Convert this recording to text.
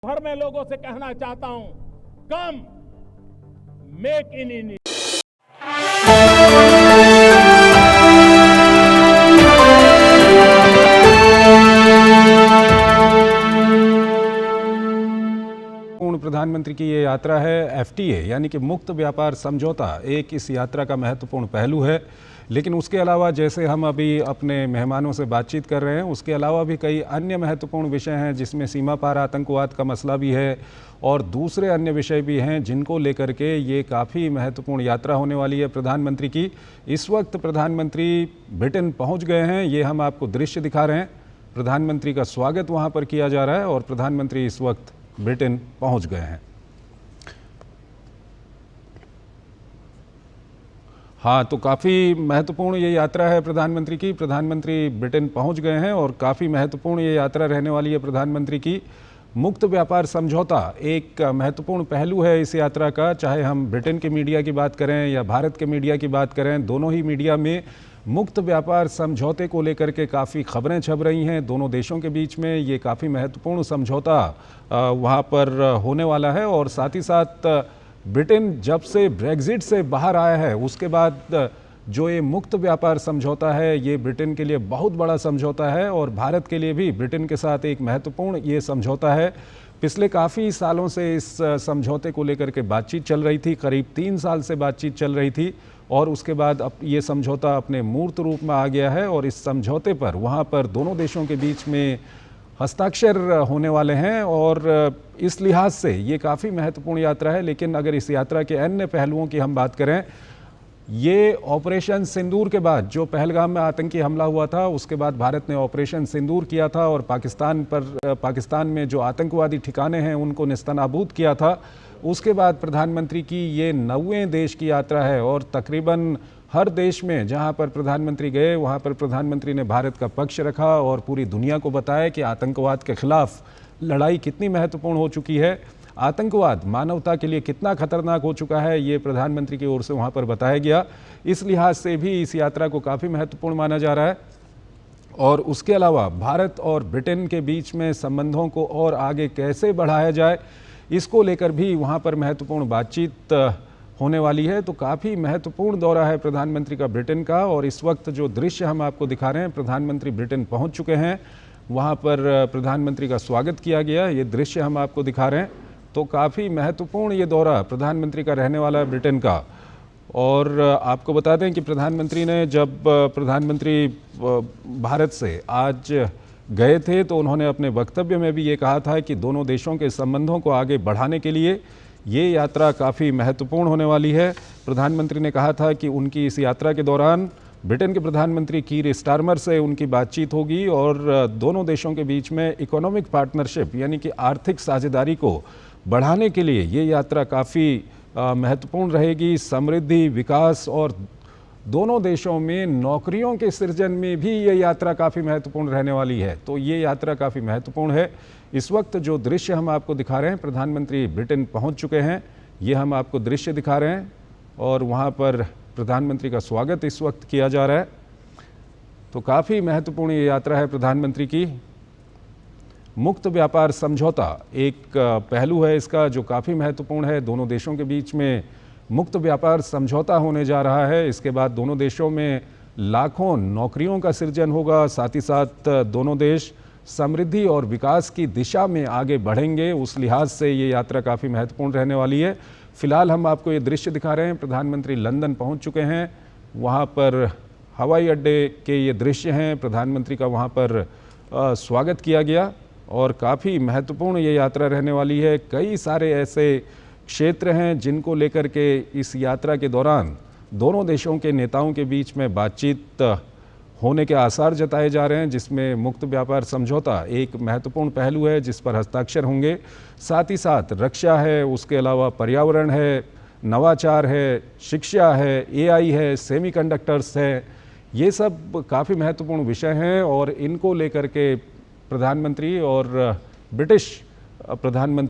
भर में लोगों से कहना चाहता हूं, कम मेक इन इंडिया। प्रधानमंत्री की ये यात्रा है एफटीए यानी कि मुक्त व्यापार समझौता एक इस यात्रा का महत्वपूर्ण पहलू है। लेकिन उसके अलावा जैसे हम अभी अपने मेहमानों से बातचीत कर रहे हैं, उसके अलावा भी कई अन्य महत्वपूर्ण विषय हैं जिसमें सीमा पार आतंकवाद का मसला भी है और दूसरे अन्य विषय भी हैं जिनको लेकर के ये काफ़ी महत्वपूर्ण यात्रा होने वाली है प्रधानमंत्री की। इस वक्त प्रधानमंत्री ब्रिटेन पहुँच गए हैं, ये हम आपको दृश्य दिखा रहे हैं। प्रधानमंत्री का स्वागत वहाँ पर किया जा रहा है और प्रधानमंत्री इस वक्त ब्रिटेन पहुंच गए हैं। हाँ, तो काफ़ी महत्वपूर्ण ये यात्रा है प्रधानमंत्री की। प्रधानमंत्री ब्रिटेन पहुंच गए हैं और काफ़ी महत्वपूर्ण ये यात्रा रहने वाली है प्रधानमंत्री की। मुक्त व्यापार समझौता एक महत्वपूर्ण पहलू है इस यात्रा का। चाहे हम ब्रिटेन के मीडिया की बात करें या भारत के मीडिया की बात करें, दोनों ही मीडिया में मुक्त व्यापार समझौते को लेकर के काफ़ी खबरें छप रही हैं। दोनों देशों के बीच में ये काफ़ी महत्वपूर्ण समझौता वहाँ पर होने वाला है और साथ ही साथ ब्रिटेन जब से ब्रेग्जिट से बाहर आया है उसके बाद जो ये मुक्त व्यापार समझौता है ये ब्रिटेन के लिए बहुत बड़ा समझौता है और भारत के लिए भी ब्रिटेन के साथ एक महत्वपूर्ण ये समझौता है। पिछले काफ़ी सालों से इस समझौते को लेकर के बातचीत चल रही थी, करीब 3 साल से बातचीत चल रही थी और उसके बाद अब ये समझौता अपने मूर्त रूप में आ गया है और इस समझौते पर वहाँ पर दोनों देशों के बीच में हस्ताक्षर होने वाले हैं और इस लिहाज से ये काफ़ी महत्वपूर्ण यात्रा है। लेकिन अगर इस यात्रा के अन्य पहलुओं की हम बात करें, ये ऑपरेशन सिंदूर के बाद जो पहलगाम में आतंकी हमला हुआ था उसके बाद भारत ने ऑपरेशन सिंदूर किया था और पाकिस्तान में जो आतंकवादी ठिकाने हैं उनको नेस्तनाबूद किया था। उसके बाद प्रधानमंत्री की ये 9वें देश की यात्रा है और तकरीबन हर देश में जहां पर प्रधानमंत्री गए वहां पर प्रधानमंत्री ने भारत का पक्ष रखा और पूरी दुनिया को बताया कि आतंकवाद के खिलाफ लड़ाई कितनी महत्वपूर्ण हो चुकी है, आतंकवाद मानवता के लिए कितना खतरनाक हो चुका है, ये प्रधानमंत्री की ओर से वहां पर बताया गया। इस लिहाज से भी इस यात्रा को काफ़ी महत्वपूर्ण माना जा रहा है और उसके अलावा भारत और ब्रिटेन के बीच में संबंधों को और आगे कैसे बढ़ाया जाए इसको लेकर भी वहाँ पर महत्वपूर्ण बातचीत होने वाली है। तो काफ़ी महत्वपूर्ण दौरा है प्रधानमंत्री का ब्रिटेन का और इस वक्त जो दृश्य हम आपको दिखा रहे हैं, प्रधानमंत्री ब्रिटेन पहुँच चुके हैं, वहाँ पर प्रधानमंत्री का स्वागत किया गया, ये दृश्य हम आपको दिखा रहे हैं। तो काफ़ी महत्वपूर्ण ये दौरा प्रधानमंत्री का रहने वाला है ब्रिटेन का। और आपको बता दें कि प्रधानमंत्री ने जब प्रधानमंत्री भारत से आज गए थे तो उन्होंने अपने वक्तव्य में भी ये कहा था कि दोनों देशों के संबंधों को आगे बढ़ाने के लिए ये यात्रा काफ़ी महत्वपूर्ण होने वाली है। प्रधानमंत्री ने कहा था कि उनकी इस यात्रा के दौरान ब्रिटेन के प्रधानमंत्री कीर स्टारमर से उनकी बातचीत होगी और दोनों देशों के बीच में इकोनॉमिक पार्टनरशिप यानी कि आर्थिक साझेदारी को बढ़ाने के लिए ये यात्रा काफ़ी महत्वपूर्ण रहेगी। समृद्धि, विकास और दोनों देशों में नौकरियों के सृजन में भी ये यात्रा काफ़ी महत्वपूर्ण रहने वाली है। तो ये यात्रा काफ़ी महत्वपूर्ण है। इस वक्त जो दृश्य हम आपको दिखा रहे हैं, प्रधानमंत्री ब्रिटेन पहुंच चुके हैं, ये हम आपको दृश्य दिखा रहे हैं और वहाँ पर प्रधानमंत्री का स्वागत इस वक्त किया जा रहा है। तो काफ़ी महत्वपूर्ण ये यात्रा है प्रधानमंत्री की। मुक्त व्यापार समझौता एक पहलू है इसका जो काफ़ी महत्वपूर्ण है। दोनों देशों के बीच में मुक्त व्यापार समझौता होने जा रहा है। इसके बाद दोनों देशों में लाखों नौकरियों का सृजन होगा, साथ ही साथ दोनों देश समृद्धि और विकास की दिशा में आगे बढ़ेंगे। उस लिहाज से ये यात्रा काफ़ी महत्वपूर्ण रहने वाली है। फिलहाल हम आपको ये दृश्य दिखा रहे हैं, प्रधानमंत्री लंदन पहुंच चुके हैं, वहाँ पर हवाई अड्डे के ये दृश्य हैं, प्रधानमंत्री का वहाँ पर स्वागत किया गया और काफ़ी महत्वपूर्ण ये यात्रा रहने वाली है। कई सारे ऐसे क्षेत्र हैं जिनको लेकर के इस यात्रा के दौरान दोनों देशों के नेताओं के बीच में बातचीत होने के आसार जताए जा रहे हैं, जिसमें मुक्त व्यापार समझौता एक महत्वपूर्ण पहलू है जिस पर हस्ताक्षर होंगे। साथ ही साथ रक्षा है, उसके अलावा पर्यावरण है, नवाचार है, शिक्षा है, एआई है, सेमीकंडक्टर्स है, ये सब काफ़ी महत्वपूर्ण विषय हैं और इनको लेकर के प्रधानमंत्री और ब्रिटिश प्रधानमंत्री